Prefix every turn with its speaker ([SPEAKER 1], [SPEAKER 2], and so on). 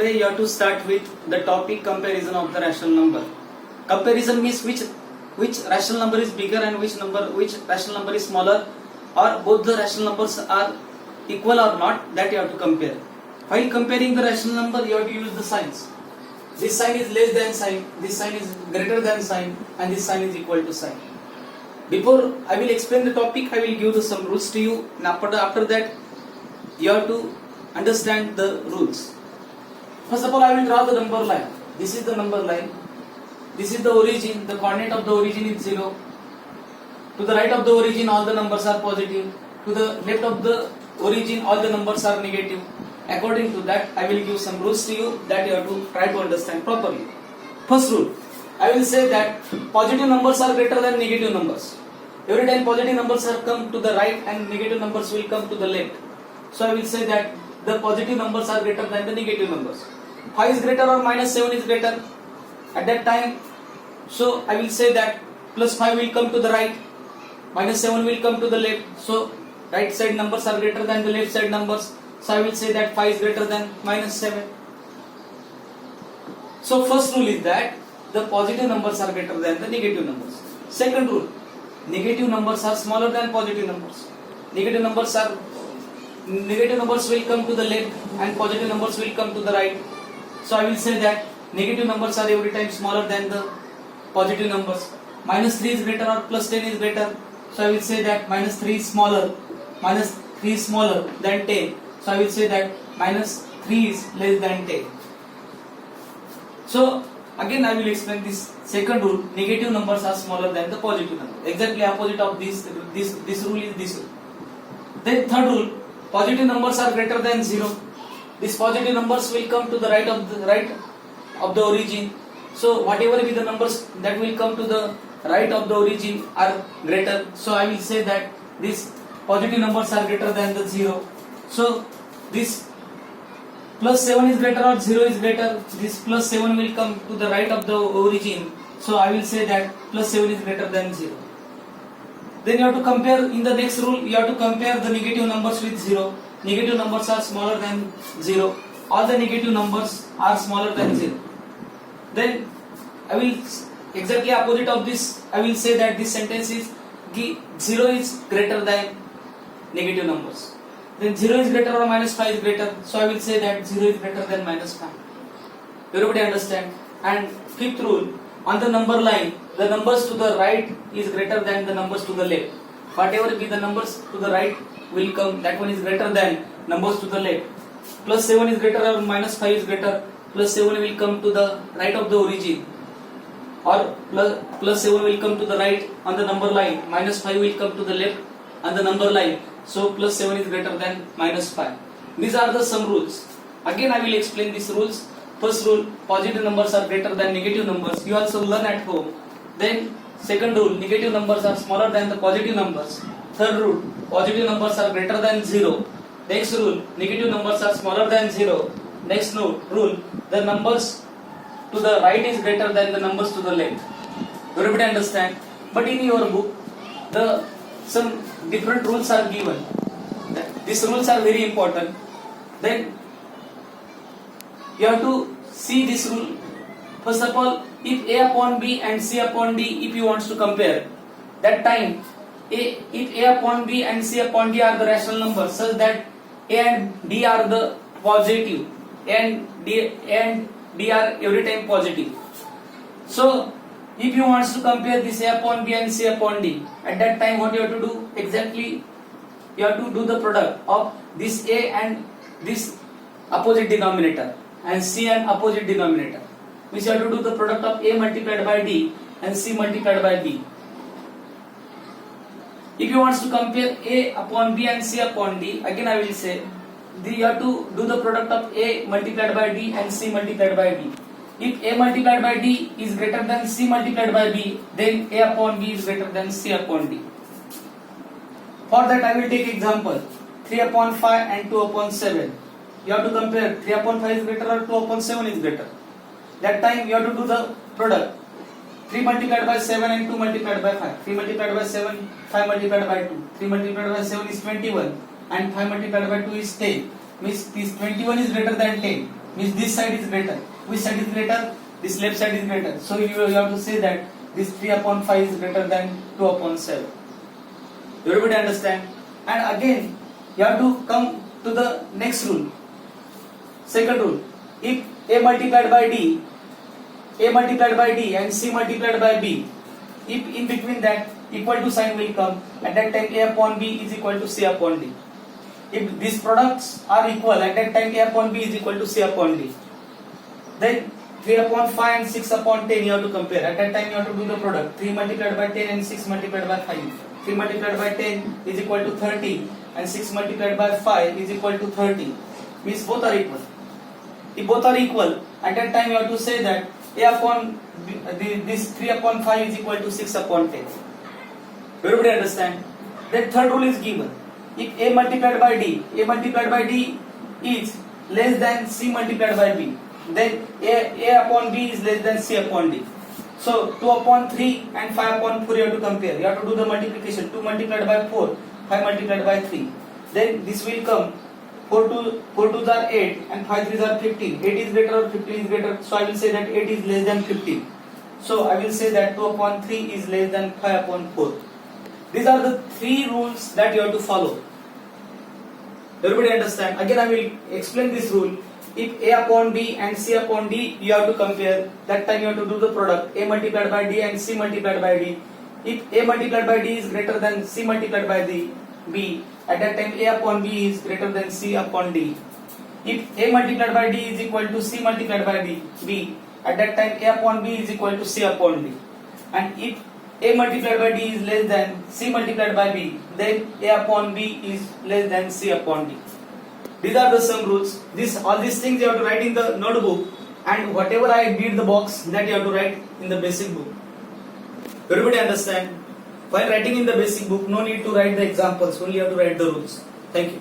[SPEAKER 1] today you have to start with the topic comparison of the rational number. Comparison means which rational number is bigger and which rational number is smaller, or both the rational numbers are equal or not, that you have to compare. While comparing the rational number, you have to use the signs. This sign is less than sign, this sign is greater than sign, and this sign is equal to sign. Before I will explain the topic, I will give some rules to you, and after that you have to understand the rules. First of all, I will draw the number line. This is the number line. This is the origin. The coordinate of the origin is 0. To the right of the origin, all the numbers are positive. To the left of the origin, all the numbers are negative. According to that, I will give some rules to you that you have to try to understand properly. First rule, I will say that positive numbers are greater than negative numbers. Every time positive numbers are come to the right and negative numbers will come to the left. So I will say that the positive numbers are greater than the negative numbers. 5 is greater or minus 7 is greater. At that time, so I will say that plus 5 will come to the right, minus 7 will come to the left. So right side numbers are greater than the left side numbers. So I will say that 5 is greater than minus 7. So first rule is that the positive numbers are greater than the negative numbers. Second rule, negative numbers are smaller than positive numbers. Negative numbers will come to the left and positive numbers will come to the right. So I will say that negative numbers are every time smaller than the positive numbers. Minus 3 is greater or plus 10 is greater. So I will say that minus 3 is smaller. Minus 3 is smaller than 10. So I will say that minus 3 is less than 10. So again I will explain this second rule. Negative numbers are smaller than the positive numbers. Exactly opposite of this rule is this rule. Then third rule, positive numbers are greater than 0. These positive numbers will come to the right of the origin. So whatever be the numbers that will come to the right of the origin are greater. So I will say that these positive numbers are greater than the 0. So this plus 7 is greater or 0 is greater. This plus 7 will come to the right of the origin. So I will say that plus 7 is greater than 0. Then you have to compare, in the next rule, you have to compare the negative numbers with 0. Negative numbers are smaller than 0. All the negative numbers are smaller than 0. Then I will, exactly opposite of this, I will say that this sentence is 0 is greater than negative numbers. Then 0 is greater or minus 5 is greater. So I will say that 0 is greater than minus 5. Everybody understand? And fifth rule, on the number line, the numbers to the right is greater than the numbers to the left. Whatever be the numbers to the right will come, that one is greater than numbers to the left. Plus 7 is greater or minus 5 is greater. Plus 7 will come to the right of the origin. Or plus 7 will come to the right on the number line. Minus 5 will come to the left on the number line. So plus 7 is greater than minus 5. These are the some rules. Again I will explain these rules. First rule, positive numbers are greater than negative numbers. You also learn at home. Then second rule, negative numbers are smaller than the positive numbers. Third rule, positive numbers are greater than 0. Next rule, negative numbers are smaller than 0. Next rule, the numbers to the right is greater than the numbers to the left. Everybody understand? But in your book, some different rules are given. These rules are very important. Then you have to see this rule. First of all, if A upon B and C upon D, if you want to compare, that time if A upon B and C upon D are the rational numbers, such that A and D are the positive, and D are every time positive. So if you want to compare this A upon B and C upon D, at that time what you have to do? Exactly, you have to do the product of this A and this opposite denominator and C and opposite denominator. Which you have to do the product of A multiplied by D and C multiplied by B. If you want to compare A upon B and C upon D, again I will say, you have to do the product of A multiplied by D and C multiplied by B. If A multiplied by D is greater than C multiplied by B, then A upon B is greater than C upon D. For that I will take example, 3 upon 5 and 2 upon 7. You have to compare 3 upon 5 is greater or 2 upon 7 is greater. That time you have to do the product. 3 multiplied by 7 and 2 multiplied by 5. 3 multiplied by 7, 5 multiplied by 2. 3 multiplied by 7 is 21 and 5 multiplied by 2 is 10. Means this 21 is greater than 10. means this side is greater. Which side is greater? This left side is greater. So you have to say that this 3 upon 5 is greater than 2 upon 7. Everybody understand? And again, you have to come to the next rule. Second rule. If A multiplied by D and C multiplied by B, if in between that equal to sign will come, at that time A upon B is equal to C upon D. If these products are equal, at that time A upon B is equal to C upon D. Then 3 upon 5 and 6 upon 10 you have to compare. At that time you have to do the product. 3 multiplied by 10 and 6 multiplied by 5. 3 multiplied by 10 is equal to 30 and 6 multiplied by 5 is equal to 30. Means both are equal. If both are equal, at that time you have to say that A upon this 3 upon 5 is equal to 6 upon 10. Everybody understand? Then third rule is given. If A multiplied by D is less than C multiplied by B, then A upon B is less than C upon D. So 2 upon 3 and 5 upon 4 you have to compare. You have to do the multiplication. 2 multiplied by 4, 5 multiplied by 3. Then this will come 4 2s are 8 and 5 3s are 15. 8 is greater or 15 is greater. So I will say that 8 is less than 15. So I will say that 2 upon 3 is less than 5 upon 4. These are the three rules that you have to follow. Everybody understand? Again I will explain this rule. If A upon B and C upon D you have to compare, that time you have to do the product A multiplied by D and C multiplied by D. If A multiplied by D is greater than C multiplied by B, at that time A upon B is greater than C upon D. If A multiplied by D is equal to C multiplied by B, at that time A upon B is equal to C upon D. And if A multiplied by D is less than C multiplied by B, then A upon B is less than C upon D. These are the sum rules. All these things you have to write in the notebook, and whatever I did the box, that you have to write in the basic book. Everybody understand? While writing in the basic book, no need to write the examples, only you have to write the rules. Thank you.